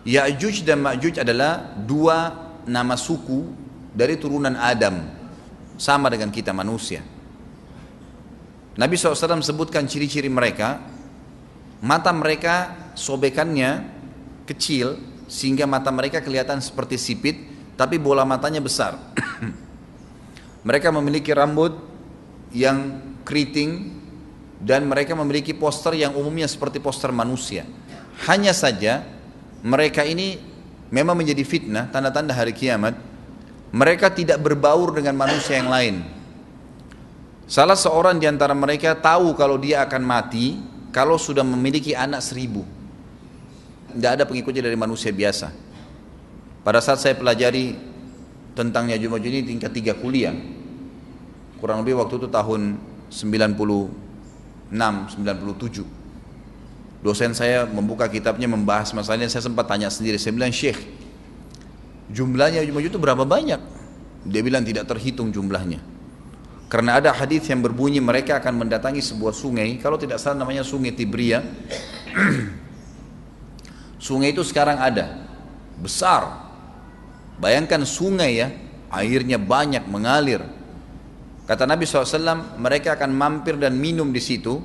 Ya'juj dan Ma'juj adalah dua nama suku dari turunan Adam, sama dengan kita manusia. Nabi SAW sebutkan ciri-ciri mereka. Mata mereka sobekannya kecil sehingga mata mereka kelihatan seperti sipit, tapi bola matanya besar. Mereka memiliki rambut yang keriting dan mereka memiliki poster yang umumnya seperti poster manusia. Hanya saja mereka ini memang menjadi fitnah, tanda-tanda hari kiamat. Mereka tidak berbaur dengan manusia yang lain. Salah seorang di antara mereka tahu kalau dia akan mati kalau sudah memiliki anak 1000. Tidak ada pengikutnya dari manusia biasa. Pada saat saya pelajari tentang Ya'juj Ma'juj ini tingkat 3 kuliah, kurang lebih waktu itu tahun 96, 97. Dosen saya membuka kitabnya membahas masalahnya. Saya sempat tanya sendiri, saya bilang, Syekh, jumlahnya Ya'juj Ma'juj itu berapa banyak? Dia bilang tidak terhitung jumlahnya. Karena ada hadis yang berbunyi mereka akan mendatangi sebuah sungai, kalau tidak salah namanya Sungai Tibria. Sungai itu sekarang ada, besar. Bayangkan sungai ya, airnya banyak mengalir. Kata Nabi SAW, mereka akan mampir dan minum di situ.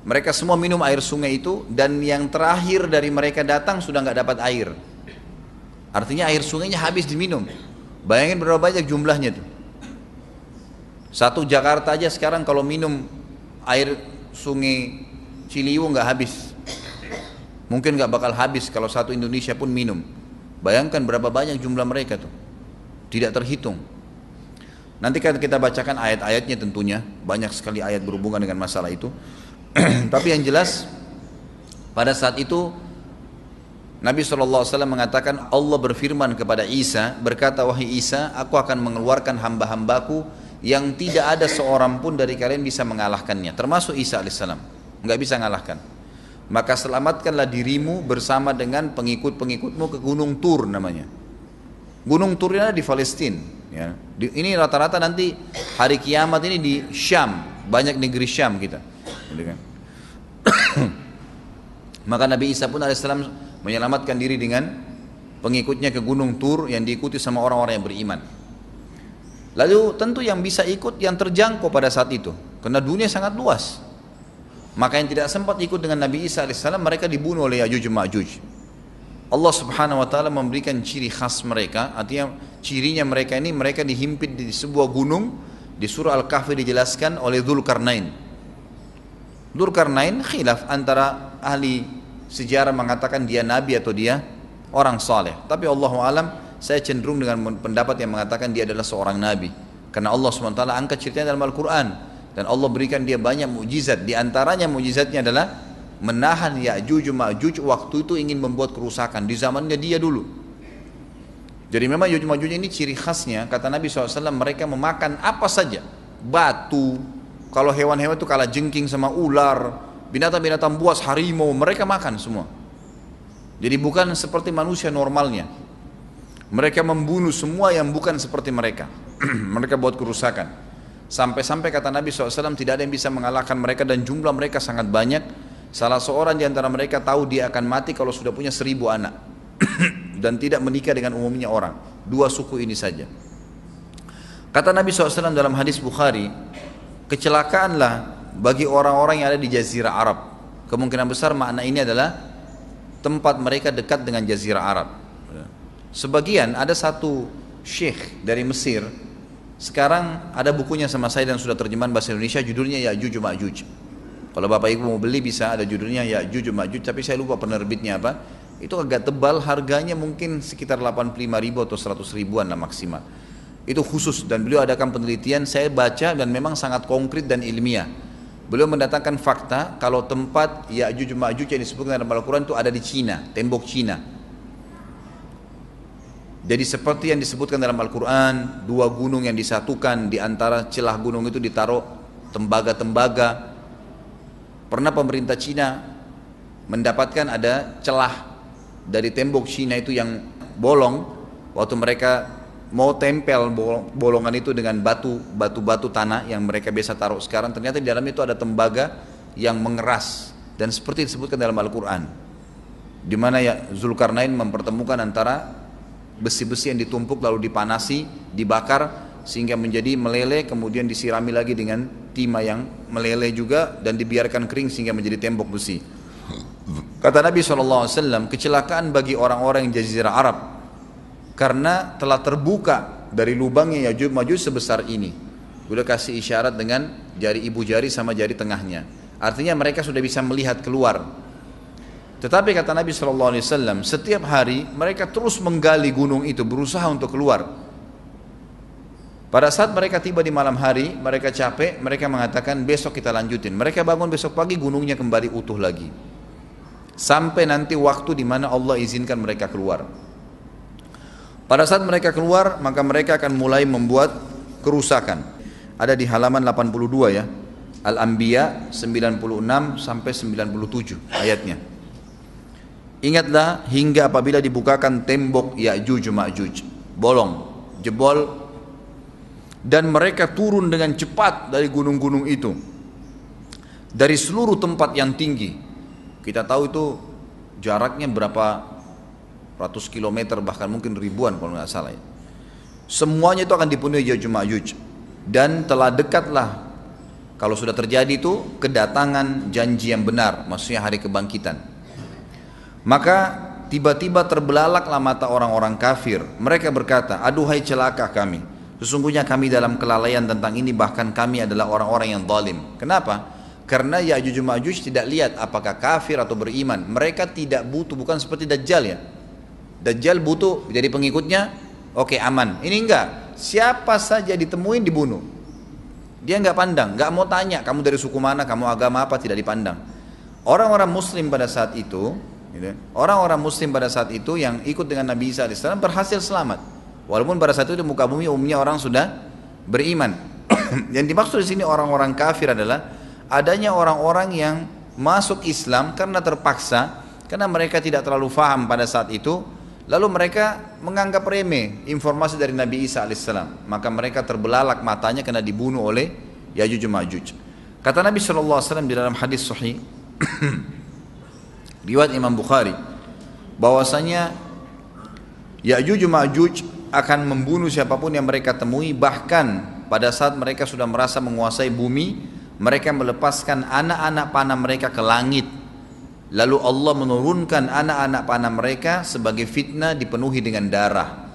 Mereka semua minum air sungai itu, dan yang terakhir dari mereka datang sudah nggak dapat air. Artinya air sungainya habis diminum. Bayangin berapa banyak jumlahnya tuh. Satu Jakarta aja sekarang kalau minum air sungai Ciliwung nggak habis. Mungkin nggak bakal habis kalau satu Indonesia pun minum. Bayangkan berapa banyak jumlah mereka tuh. Tidak terhitung. Nanti kan kita bacakan ayat-ayatnya tentunya. Banyak sekali ayat berhubungan dengan masalah itu. Tapi yang jelas pada saat itu Nabi SAW mengatakan, Allah berfirman kepada Isa, berkata, wahai Isa, aku akan mengeluarkan hamba-hambaku yang tidak ada seorang pun dari kalian bisa mengalahkannya, termasuk Isa alaihissalam, nggak bisa mengalahkan. Maka selamatkanlah dirimu bersama dengan pengikut-pengikutmu ke Gunung Tur namanya. Gunung Tur ini ada di Palestina. Ya. Ini rata-rata nanti hari kiamat ini di Syam, banyak negeri Syam kita. Gitu kan? Maka Nabi Isa pun alaihissalam menyelamatkan diri dengan pengikutnya ke Gunung Tur yang diikuti sama orang-orang yang beriman. Lalu tentu yang bisa ikut yang terjangkau pada saat itu, karena dunia sangat luas. Maka yang tidak sempat ikut dengan Nabi Isa alaihissalam, mereka dibunuh oleh Ya'juj Ma'juj. Allah Subhanahu wa taala memberikan ciri khas mereka, artinya cirinya mereka ini, mereka dihimpit di sebuah gunung. Di surah Al-Kahfi dijelaskan oleh Dzulkarnain. Dzulkarnain khilaf antara ahli sejarah mengatakan dia nabi atau dia orang saleh. Tapi Allahu alam, saya cenderung dengan pendapat yang mengatakan dia adalah seorang nabi. Karena Allah SWT angkat ceritanya dalam Al-Quran. Dan Allah berikan dia banyak mukjizat. Di antaranya mukjizatnya adalah menahan Ya'juj Ma'juj waktu itu ingin membuat kerusakan. Di zamannya dia dulu. Jadi memang Ya'juj Ma'juj ini ciri khasnya, kata Nabi SAW, mereka memakan apa saja. Batu. Kalau hewan-hewan itu kalah jengking sama ular. Binatang-binatang buas, harimau, mereka makan semua. Jadi bukan seperti manusia normalnya. Mereka membunuh semua yang bukan seperti mereka. Mereka buat kerusakan. Sampai-sampai kata Nabi SAW tidak ada yang bisa mengalahkan mereka dan jumlah mereka sangat banyak. Salah seorang di antara mereka tahu dia akan mati kalau sudah punya 1000 anak. Dan tidak menikah dengan umumnya orang. 2 suku ini saja. Kata Nabi SAW dalam hadis Bukhari, kecelakaanlah bagi orang-orang yang ada di Jazirah Arab. Kemungkinan besar makna ini adalah tempat mereka dekat dengan Jazirah Arab. Sebagian ada satu syekh dari Mesir, sekarang ada bukunya sama saya dan sudah terjemahan bahasa Indonesia, judulnya Ya'juj Ma'juj. Kalau Bapak Ibu mau beli bisa, ada judulnya Ya'juj Ma'juj, tapi saya lupa penerbitnya apa. Itu agak tebal, harganya mungkin sekitar 85.000 atau 100 ribuan lah maksimal. Itu khusus, dan beliau adakan penelitian, saya baca dan memang sangat konkret dan ilmiah. Beliau mendatangkan fakta kalau tempat Ya'juj Ma'juj yang disebutkan dalam Al-Quran itu ada di Cina, tembok Cina. Jadi seperti yang disebutkan dalam Al-Quran, 2 gunung yang disatukan, di antara celah gunung itu ditaruh tembaga-tembaga. Pernah pemerintah Cina mendapatkan ada celah dari tembok Cina itu yang bolong, waktu mereka mau tempel bolongan itu dengan batu-batu tanah yang mereka biasa taruh sekarang, ternyata di dalam itu ada tembaga yang mengeras, dan seperti disebutkan dalam Al-Quran. di mana ya Zulkarnain mempertemukan antara besi-besi yang ditumpuk lalu dipanasi, dibakar sehingga menjadi meleleh, kemudian disirami lagi dengan timah yang meleleh juga dan dibiarkan kering sehingga menjadi tembok besi. Kata Nabi SAW, kecelakaan bagi orang-orang yang Jazirah Arab karena telah terbuka dari lubangnya Yajuj Majuj sebesar ini. Udah kasih isyarat dengan jari ibu jari sama jari tengahnya. Artinya mereka sudah bisa melihat keluar. Tetapi kata Nabi SAW, setiap hari mereka terus menggali gunung itu, berusaha untuk keluar. Pada saat mereka tiba di malam hari, mereka capek, mereka mengatakan besok kita lanjutin. Mereka bangun besok pagi, gunungnya kembali utuh lagi. Sampai nanti waktu di mana Allah izinkan mereka keluar. Pada saat mereka keluar, maka mereka akan mulai membuat kerusakan. Ada di halaman 82 ya. Al-Anbiya 96 sampai 97 ayatnya. Ingatlah hingga apabila dibukakan tembok Ya'juj Ma'juj, bolong, jebol, dan mereka turun dengan cepat dari gunung-gunung itu, dari seluruh tempat yang tinggi. Kita tahu itu jaraknya berapa ratus kilometer, bahkan mungkin ribuan kalau nggak salah ya. Semuanya itu akan dipenuhi Ya'juj Ma'juj, dan telah dekatlah, kalau sudah terjadi itu, kedatangan janji yang benar, maksudnya hari kebangkitan. Maka tiba-tiba terbelalaklah mata orang-orang kafir. Mereka berkata, aduhai celaka kami, sesungguhnya kami dalam kelalaian tentang ini, bahkan kami adalah orang-orang yang zalim. Kenapa? Karena Ya'juj Ma'juj tidak lihat apakah kafir atau beriman. Mereka tidak butuh, bukan seperti Dajjal ya. Dajjal butuh jadi pengikutnya, oke, aman. Ini enggak, siapa saja ditemuin dibunuh. Dia enggak pandang, enggak mau tanya kamu dari suku mana, kamu agama apa, tidak dipandang. Orang-orang muslim pada saat itu, orang-orang muslim pada saat itu yang ikut dengan Nabi Isa AS berhasil selamat. Walaupun pada saat itu di muka bumi umumnya orang sudah beriman. Yang dimaksud di sini orang-orang kafir adalah adanya orang-orang yang masuk Islam karena terpaksa, karena mereka tidak terlalu faham pada saat itu, lalu mereka menganggap remeh informasi dari Nabi Isa AS. Maka mereka terbelalak matanya karena dibunuh oleh Ya'juj Ma'juj. Kata Nabi SAW di dalam hadis sahih riwayat Imam Bukhari, bahwasanya Ya'juj Ma'juj akan membunuh siapapun yang mereka temui. Bahkan pada saat mereka sudah merasa menguasai bumi, mereka melepaskan anak-anak panah mereka ke langit. Lalu Allah menurunkan anak-anak panah mereka sebagai fitnah, dipenuhi dengan darah.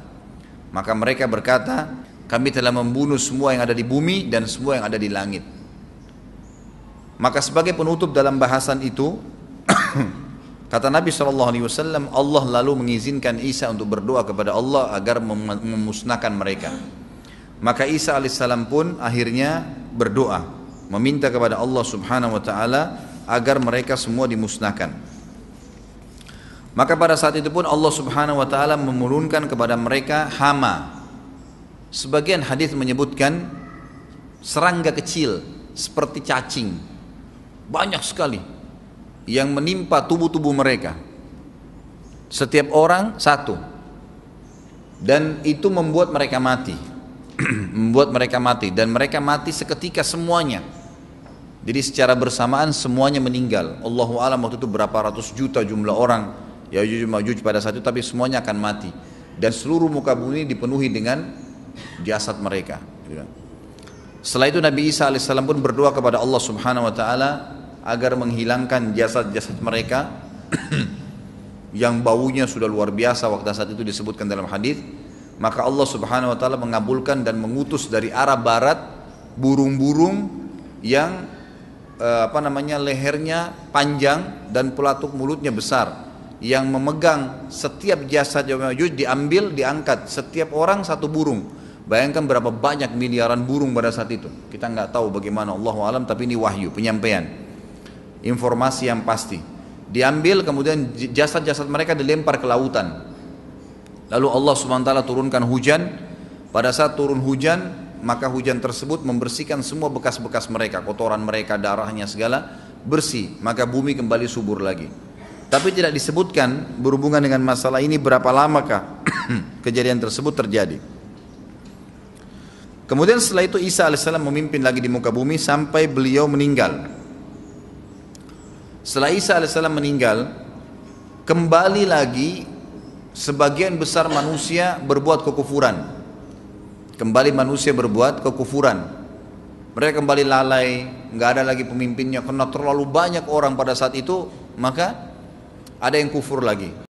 Maka mereka berkata, kami telah membunuh semua yang ada di bumi dan semua yang ada di langit. Maka sebagai penutup dalam bahasan itu, kata Nabi SAW, Allah lalu mengizinkan Isa untuk berdoa kepada Allah agar memusnahkan mereka. Maka Isa AS pun akhirnya berdoa, meminta kepada Allah Subhanahu wa taala agar mereka semua dimusnahkan. Maka pada saat itu pun Allah Subhanahu wa taala menurunkan kepada mereka hama. Sebagian hadis menyebutkan serangga kecil seperti cacing, banyak sekali yang menimpa tubuh-tubuh mereka. Setiap orang satu, dan itu membuat mereka mati. Membuat mereka mati, dan mereka mati seketika semuanya. Jadi secara bersamaan semuanya meninggal. Allahu a'lam waktu itu berapa ratus juta jumlah orang Ya'juj Ma'juj pada saat itu, tapi semuanya akan mati. Dan seluruh muka bumi dipenuhi dengan jasad mereka. Setelah itu Nabi Isa AS pun berdoa kepada Allah Subhanahu wa taala agar menghilangkan jasad-jasad mereka yang baunya sudah luar biasa waktu saat itu disebutkan dalam hadis. Maka Allah Subhanahu wa taala mengabulkan dan mengutus dari arah barat burung-burung yang lehernya panjang dan pelatuk mulutnya besar, yang memegang setiap jasad Ya'juj diambil, diangkat, setiap orang satu burung. Bayangkan berapa banyak miliaran burung pada saat itu. Kita nggak tahu bagaimana, Allahu a'lam, tapi ini wahyu, penyampaian informasi yang pasti. Diambil, kemudian jasad-jasad mereka dilempar ke lautan. Lalu Allah SWT turunkan hujan. Pada saat turun hujan, maka hujan tersebut membersihkan semua bekas-bekas mereka, kotoran mereka, darahnya segala bersih. Maka bumi kembali subur lagi. Tapi tidak disebutkan berhubungan dengan masalah ini berapa lamakah kejadian tersebut terjadi. Kemudian setelah itu Isa AS memimpin lagi di muka bumi sampai beliau meninggal. Setelah Isa AS meninggal, kembali lagi sebagian besar manusia berbuat kekufuran. Kembali manusia berbuat kekufuran. Mereka kembali lalai, nggak ada lagi pemimpinnya karena terlalu banyak orang pada saat itu, maka ada yang kufur lagi.